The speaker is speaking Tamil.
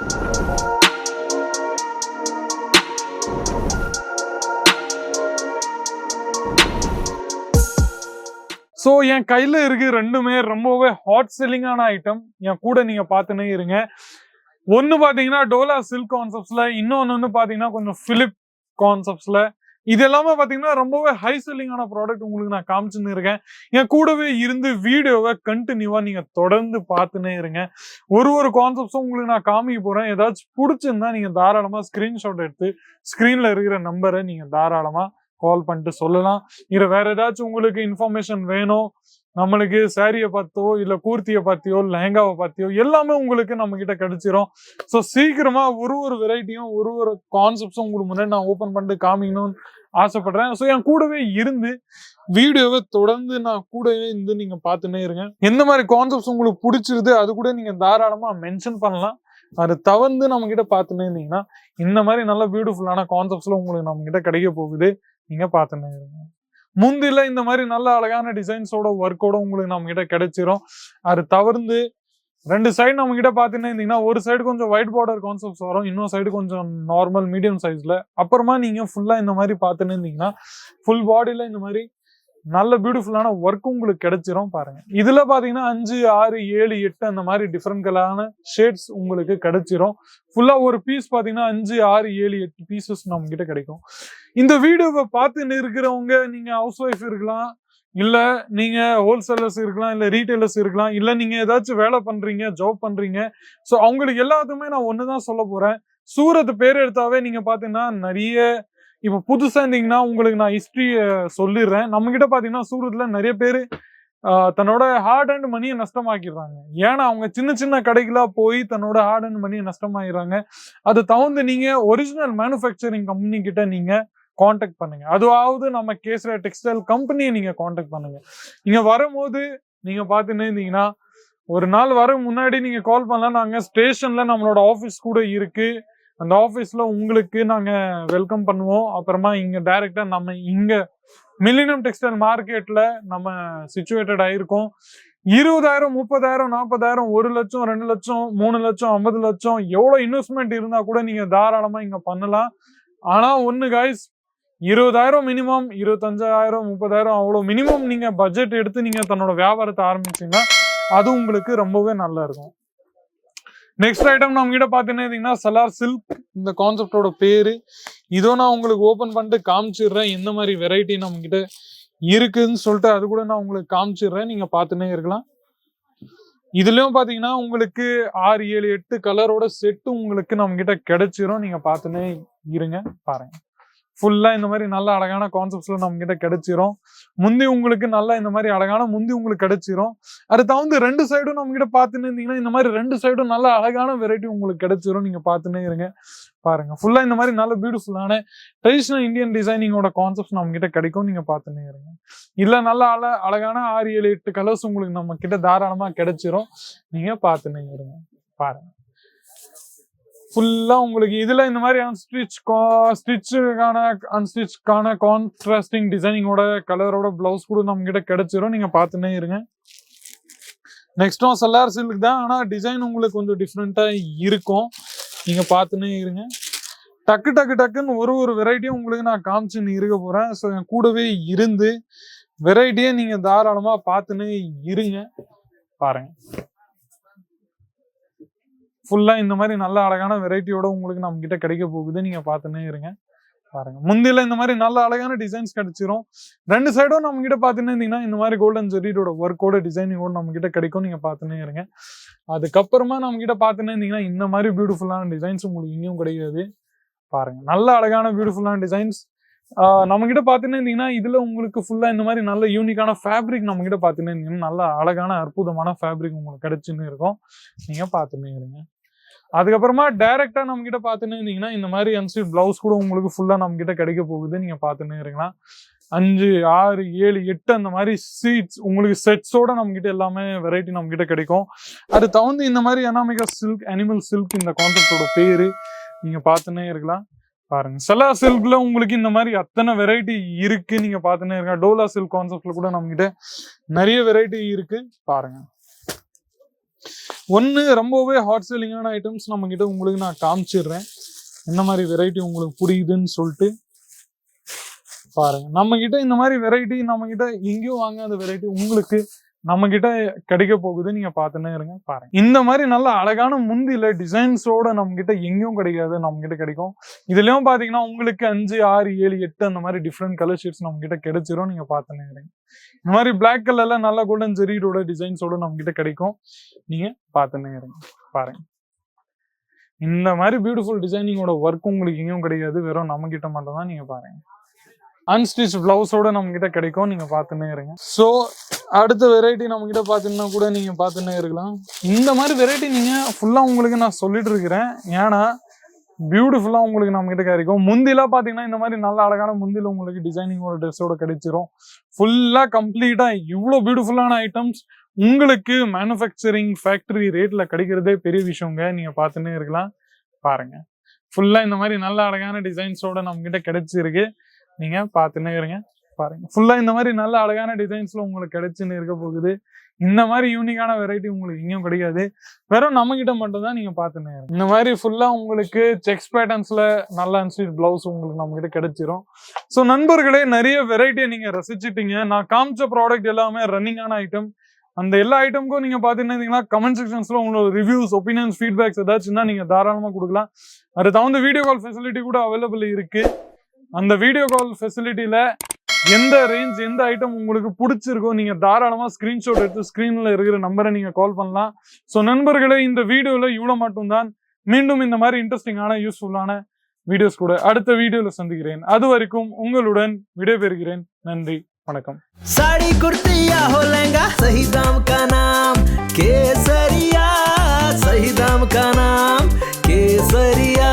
ஸோ என் கையில் இருக்கு ரெண்டுமே ரொம்பவே ஹாட் செல்லிங்கான ஐட்டம். என் கூட நீங்க பார்த்துனே இருங்க. ஒன்று பார்த்தீங்கன்னா டோலா சில்க் கான்செப்ட்ஸ்ல, இன்னொன்று வந்து பார்த்தீங்கன்னா கொஞ்சம் பிலிப் கான்செப்ட்ஸ்ல. இது எல்லாமே பார்த்தீங்கன்னா ரொம்பவே ஹை செல்லிங்கான ப்ராடக்ட் உங்களுக்கு நான் காமிச்சுன்னு இருக்கேன். என் கூடவே இருந்து வீடியோவை கண்டினியூவா நீங்க தொடர்ந்து பார்த்துனே இருங்க. ஒரு கான்செப்ட்ஸும் உங்களுக்கு நான் காமிக்க போறேன். ஏதாச்சும் பிடிச்சிருந்தா நீங்க தாராளமா ஸ்கிரீன்ஷாட் எடுத்து ஸ்கிரீன்ல இருக்கிற நம்பரை நீங்க தாராளமா கால் பண்ணிட்டு சொல்லலாம். இல்ல வேற ஏதாச்சும் உங்களுக்கு இன்ஃபர்மேஷன் வேணும், நம்மளுக்கு சாரியை பத்தியோ இல்ல கூர்த்தியை பத்தியோ லெஹங்காவை பத்தியோ எல்லாமே உங்களுக்கு நம்ம கிட்ட கிடைச்சிரும். ஸோ சீக்கிரமா ஒரு வெரைட்டியும் ஒரு கான்செப்ட்ஸும் உங்களுக்கு முன்னாடி நான் ஓப்பன் பண்ணிட்டு காமிக்கணும்னு ஆசைப்படுறேன். ஸோ என் கூடவே இருந்து வீடியோவை தொடர்ந்து நான் கூடவே இருந்து நீங்க பார்த்துன்னே இருங்க. எந்த மாதிரி கான்செப்ட்ஸ் உங்களுக்கு பிடிச்சிருது அது கூட நீங்க தாராளமா மென்ஷன் பண்ணலாம். அது தவிர்த்து நம்ம கிட்ட பார்த்துன்னே இருந்தீங்கன்னா இந்த மாதிரி நல்ல பியூட்டிஃபுல்லான கான்செப்ட்ஸ்ல உங்களுக்கு நம்ம கிட்ட கிடைக்க போகுது. நீங்க பார்த்துன்னே இருங்க. முந்தில இந்த மாதிரி நல்ல அழகான டிசைன்ஸோட ஒர்க்கோட உங்களுக்கு நம்ம கிட்ட கிடைச்சிரும். அது தவிர்த்து ரெண்டு சைடு நம்ம கிட்ட பாத்தீங்கன்னா இருந்தீங்கன்னா ஒரு சைடு கொஞ்சம் ஒயிட் பார்டர் கான்செப்ட்ஸ் வரும், இன்னொரு சைடு கொஞ்சம் நார்மல் மீடியம் சைஸ்ல. அப்புறமா நீங்க ஃபுல்லா இந்த மாதிரி பார்த்துன்னு இருந்தீங்கன்னா ஃபுல் பாடியில இந்த மாதிரி நல்ல பியூட்டிஃபுல்லான ஒர்க் உங்களுக்கு கிடைச்சிரும். பாருங்க, இதுல பாத்தீங்கன்னா 5, 6, 7, 8 அந்த மாதிரி டிஃப்ரெண்ட் கலரான ஷேட்ஸ் உங்களுக்கு கிடைச்சிரும். ஃபுல்லா ஒரு பீஸ் பாத்தீங்கன்னா 5, 6, 7, 8 பீசஸ் நம்ம கிட்ட கிடைக்கும். இந்த வீடியோவை பார்த்துன்னு இருக்கிறவங்க நீங்க ஹவுஸ் ஒய்ஃப் இருக்கலாம், இல்ல நீங்க ஹோல்சேலர்ஸ் இருக்கலாம், இல்ல ரீட்டைலர்ஸ் இருக்கலாம், இல்ல நீங்க ஏதாச்சும் வேலை பண்றீங்க, ஜாப் பண்றீங்க. ஸோ அவங்களுக்கு எல்லாத்துக்குமே நான் ஒண்ணுதான் சொல்ல போறேன். சூரத் பேர் எடுத்தாவே நீங்க பாத்தீங்கன்னா நிறைய இப்ப புதுசா இருந்தீங்கன்னா உங்களுக்கு நான் ஹிஸ்டரி சொல்லிடுறேன். நம்ம கிட்ட பாத்தீங்கன்னா சூரத்ல நிறைய பேர் தன்னோட ஹார்ட் அண்ட் மணியை நஷ்டமாக்கிடுறாங்க. ஏன்னா அவங்க சின்ன சின்ன கடைகளா போய் தன்னோட ஹார்ட் அண்ட் மணியை நஷ்டமாயிடுறாங்க. அதை தவிர்த்து நீங்க ஒரிஜினல் மேனுஃபேக்சரிங் கம்பெனி கிட்ட நீங்க கான்டாக்ட் பண்ணுங்க. அதுவாவது நம்ம கேசர டெக்ஸ்டைல் கம்பெனியை நீங்க கான்டாக்ட் பண்ணுங்க. நீங்க வரும்போது நீங்க பாத்துன்னு இருந்தீங்கன்னா ஒரு நாள் வர முன்னாடி நீங்க கால் பண்ணலாம். நாங்க ஸ்டேஷன்ல நம்மளோட ஆபீஸ் கூட இருக்கு. அந்த ஆபீஸ்ல உங்களுக்கு நாங்க வெல்கம் பண்ணுவோம். அப்புறமா இங்க டைரக்டா நம்ம இங்க மில்லினியம் டெக்ஸ்டைல் மார்க்கெட்ல நம்ம சிச்சுவேட்டட் ஆயிருக்கோம். 20,000, 30,000, 40,000, 1 லட்சம், 2 லட்சம், 3 லட்சம், 50 லட்சம் எவ்வளவு இன்வெஸ்ட்மெண்ட் இருந்தா கூட நீங்க தாராளமா இங்க பண்ணலாம். ஆனா ஒண்ணு கைஸ், 20,000 மினிமம், 25,000, 30,000 அவ்வளவு மினிமம் நீங்க பட்ஜெட் எடுத்து நீங்க தன்னோட வியாபாரத்தை ஆரம்பிச்சீங்கன்னா அது உங்களுக்கு ரொம்பவே நல்லா இருக்கும். நெக்ஸ்ட் ஐட்டம் நம்ம கிட்ட பாத்தீங்கன்னா சலார் சில்க், இந்த கான்செப்டோட பேரு. இதோ நான் உங்களுக்கு ஓபன் பண்ணிட்டு காமிச்சிடுறேன் எந்த மாதிரி வெரைட்டி நம்ம கிட்ட இருக்குன்னு சொல்லிட்டு அது கூட நான் உங்களுக்கு காமிச்சிடுறேன். நீங்க பாத்துனே இருக்கலாம். இதுலயும் பாத்தீங்கன்னா உங்களுக்கு 6, 7, 8 கலரோட செட்டு உங்களுக்கு நம்ம கிட்ட கிடைச்சிரும். நீங்க பாத்துனே இருங்க. பாருங்க, ஃபுல்லா இந்த மாதிரி நல்ல அழகான கான்செப்ட்ஸ்ல நம்ம கிட்ட கிடைச்சிரும். முந்தி உங்களுக்கு நல்ல இந்த மாதிரி அழகான முந்தி உங்களுக்கு கிடைச்சிரும். அது தவிர்த்து ரெண்டு சைடும் நம்ம கிட்ட பாத்துன்னு இருந்தீங்கன்னா இந்த மாதிரி ரெண்டு சைடும் நல்ல அழகான வெரைட்டி உங்களுக்கு கிடைச்சிரும். நீங்க பாத்துன்னே இருங்க. பாருங்க, ஃபுல்லா இந்த மாதிரி நல்ல பியூட்டிஃபுல்லான ட்ரெடிஷனல் இந்தியன் டிசைனிங்கோட கான்செப்ட்ஸ் நம்ம கிட்ட கிடைக்கும். நீங்க பாத்துன்னே இருங்க. இல்ல நல்ல அழகான 6, 7, 8 கலர்ஸ் உங்களுக்கு நம்ம கிட்ட தாராளமா கிடைச்சிரும். நீங்க பாத்துன்னே இருங்க. பாருங்க, ஃபுல்லா உங்களுக்கு இதுல இந்த மாதிரி அன்ஸ்டிச்கான கான்ட்ராஸ்டிங் டிசைனிங்கோட கலரோட பிளவுஸ் கூட நம்ம கிட்ட கிடைச்சிரும். நீங்க பாத்துன்னே இருங்க. நெக்ஸ்டும் சலார் சில்க் தான், ஆனா டிசைன் உங்களுக்கு கொஞ்சம் டிஃப்ரெண்டா இருக்கும். நீங்க பாத்துன்னே இருங்க. டக்குன்னு ஒரு வெரைட்டியும் உங்களுக்கு நான் காமிச்சுன்னு இருக்க போறேன். ஸோ என் கூடவே இருந்து வெரைட்டியை நீங்க தாராளமா பாத்துன்னு இருங்க. பாருங்க, ஃபுல்லா இந்த மாதிரி நல்ல அழகான வெரைட்டியோட உங்களுக்கு நம்ம கிட்ட கிடைக்க போகுது. நீங்க பாத்துன்னே இருங்க. பாருங்க, முந்தில இந்த மாதிரி நல்ல அழகான டிசைன்ஸ் கிடைச்சிரும். ரெண்டு சைடும் நம்ம கிட்ட பாத்துன்னு இருந்தீங்கன்னா இந்த மாதிரி கோல்டன் ஜெரியோட ஒர்க்கோட டிசைனிங்கோட நம்ம கிட்ட கிடைக்கும். நீங்க பாத்துன்னே இருங்க. அதுக்கப்புறமா நம்ம கிட்ட பாத்துன்னு இருந்தீங்கன்னா இந்த மாதிரி பியூட்டிஃபுல்லான டிசைன்ஸ் உங்களுக்கு இன்னும் கிடைக்காது. பாருங்க, நல்ல அழகான பியூட்டிஃபுல்லான டிசைன்ஸ் நம்ம கிட்ட பாத்துன்னு இருந்தீங்கன்னா இதுல உங்களுக்கு ஃபுல்லா இந்த மாதிரி நல்ல யூனிக்கான ஃபேப்ரிக் நம்ம கிட்ட பாத்துன்னு இருந்தீங்கன்னா நல்ல அழகான அற்புதமான ஃபேப்ரிக் உங்களுக்கு கிடைச்சுன்னு இருக்கும். நீங்க பாத்துன்னே இருங்க. அதுக்கப்புறமா டைரக்டா நம்ம கிட்ட பாத்துன்னு இருந்தீங்கன்னா இந்த மாதிரி அன்ஸ்டிச் பிளவுஸ் கூட உங்களுக்கு ஃபுல்லா நம்ம கிட்ட கிடைக்க போகுது. நீங்க பாத்துன்னு இருங்களா. 5, 6, 7, 8 அந்த மாதிரி சீட்ஸ் உங்களுக்கு செட்ஸோட நம்ம கிட்ட எல்லாமே வெரைட்டி நம்ம கிட்ட கிடைக்கும். அது தகுந்து இந்த மாதிரி அனாமிகா சில்க், அனிமல் சில்க் இந்த கான்செப்டோட பேரு. நீங்க பாத்துன்னே இருக்கலாம். பாருங்க, சலா சில்க்ல உங்களுக்கு இந்த மாதிரி அத்தனை வெரைட்டி இருக்கு. நீங்க பாத்துன்னே இருக்க. டோலா சில்க் கான்செப்ட்ல கூட நம்ம கிட்ட நிறைய வெரைட்டி இருக்கு. பாருங்க, ஒன்று ரொம்பவே ஹாட் செல்லிங்கான ஐட்டம்ஸ் நம்ம கிட்ட உங்களுக்கு நான் காமிச்சிடுறேன். என்ன மாதிரி வெரைட்டி உங்களுக்கு புரியுதுன்னு சொல்லிட்டு பாருங்க. நம்ம கிட்ட இந்த மாதிரி வெரைட்டி நம்ம கிட்ட எங்கேயும் வாங்காத வெரைட்டி உங்களுக்கு நம்ம கிட்ட கிடைக்க போகுது. நீங்க பார்த்துன்னே இருங்க. பாருங்க, இந்த மாதிரி நல்ல அழகான முந்தில டிசைன்ஸோட நம்ம கிட்ட எங்கேயும் கிடைக்காது, நம்ம கிட்ட கிடைக்கும். இதுலயும் பாத்தீங்கன்னா உங்களுக்கு 5, 6, 7, 8 அந்த மாதிரி டிஃப்ரெண்ட் கலர் ஷீட்ஸ் நம்ம கிட்ட கிடைச்சிரும். நீங்க பார்த்துன்னே இருங்க. இந்த மாதிரி பிளாக் கலர்ல நல்ல கோல்டன் ஜெரியோட டிசைன்ஸோட நம்ம கிட்ட கிடைக்கும். நீங்க பார்த்துன்னே இருங்க. பாருங்க, இந்த மாதிரி பியூட்டிஃபுல் டிசைனிங்கோட ஒர்க் உங்களுக்கு எங்கேயும் கிடைக்காது, வெறும் நம்ம கிட்ட மட்டும் தான். நீங்க பாருங்க, அன்ஸ்டிச் பிளவுஸோட நம்ம கிட்ட கிடைக்கும். நீங்க பார்த்துன்னே இருங்க. ஸோ அடுத்த வெரைட்டி நம்ம கிட்ட பாத்தீங்கன்னா கூட நீங்க பார்த்துன்னே இருக்கலாம். இந்த மாதிரி வெரைட்டி நீங்க ஃபுல்லா உங்களுக்கு நான் சொல்லிட்டு இருக்கிறேன், ஏன்னா பியூட்டிஃபுல்லா உங்களுக்கு நம்ம கிட்ட கிடைக்கும். முந்திலாம் பாத்தீங்கன்னா இந்த மாதிரி நல்ல அழகான முந்தில உங்களுக்கு டிசைனிங்கோட ட்ரெஸ்ஸோட கிடைச்சிரும். ஃபுல்லா கம்ப்ளீட்டா இவ்வளோ பியூட்டிஃபுல்லான ஐட்டம்ஸ் உங்களுக்கு மேனுஃபேக்சரிங் ஃபேக்டரி ரேட்ல கிடைக்கிறதே பெரிய விஷயங்க. நீங்க பார்த்துன்னே இருக்கலாம். பாருங்க, ஃபுல்லா இந்த மாதிரி நல்ல அழகான டிசைன்ஸோட நம்ம கிட்ட கிடைச்சிருக்கு. நீங்க பார்த்துன்னே இருங்க. பாருங்க, ஃபுல்லா இந்த மாதிரி நல்ல அழகான டிசைன்ஸ்ல உங்களுக்கு கிடைச்சுன்னு இருக்க போகுது. இந்த மாதிரி யூனிக்கான வெரைட்டி உங்களுக்கு எங்கேயும் கிடைக்காது, வெறும் நம்ம கிட்ட மட்டும் தான். நீங்க பார்த்துன்னே இருங்க. இந்த மாதிரி ஃபுல்லா உங்களுக்கு செக்ஸ் பேட்டர்ன்ஸ்ல நல்ல அன்ஸ்டிச் பிளவுஸ் உங்களுக்கு நம்ம கிட்ட கிடைச்சிரும். ஸோ நண்பர்களே, நிறைய வெரைட்டியை நீங்க ரசிச்சுட்டீங்க. நான் காமிச்ச ப்ராடக்ட் எல்லாமே ரன்னிங்கான ஐட்டம். அந்த எல்லா ஐட்டமுக்கும் நீங்க பாத்தீங்கன்னா கமெண்ட் செக்ஷன்ஸ்ல உங்களோட ரிவ்யூஸ், ஒப்பீனியன்ஸ், ஃபீட்பேக்ஸ் ஏதாச்சும்னா நீங்க தாராளமா கொடுக்கலாம். அது தகுந்த வீடியோ கால் ஃபெசிலிட்டி கூட அவைலபிள் இருக்கு. அந்த வீடியோ கால் ஃபெசிலிட்டியில எந்த ரேஞ்ச், எந்த ஐட்டம் உங்களுக்கு பிடிச்சிருக்கோ நீங்க தாராளமா ஸ்கிரீன்ஷாட் எடுத்து ஸ்கிரீன்ல இருக்கிற நம்பரை நீங்க கால் பண்ணலாம். ஸோ நண்பர்களே, இந்த வீடியோல இவ்வளவு மட்டும்தான். மீண்டும் இந்த மாதிரி இன்ட்ரெஸ்டிங்கான யூஸ்ஃபுல்லான வீடியோஸ் கூட அடுத்த வீடியோல சந்திக்கிறேன். அது வரைக்கும் உங்களுடன் விடைபெறுகிறேன். நன்றி, வணக்கம். साड़ी कुर्ती या हो लहंगा, सही दाम का नाम केसरिया, सही दाम का नाम केसरिया।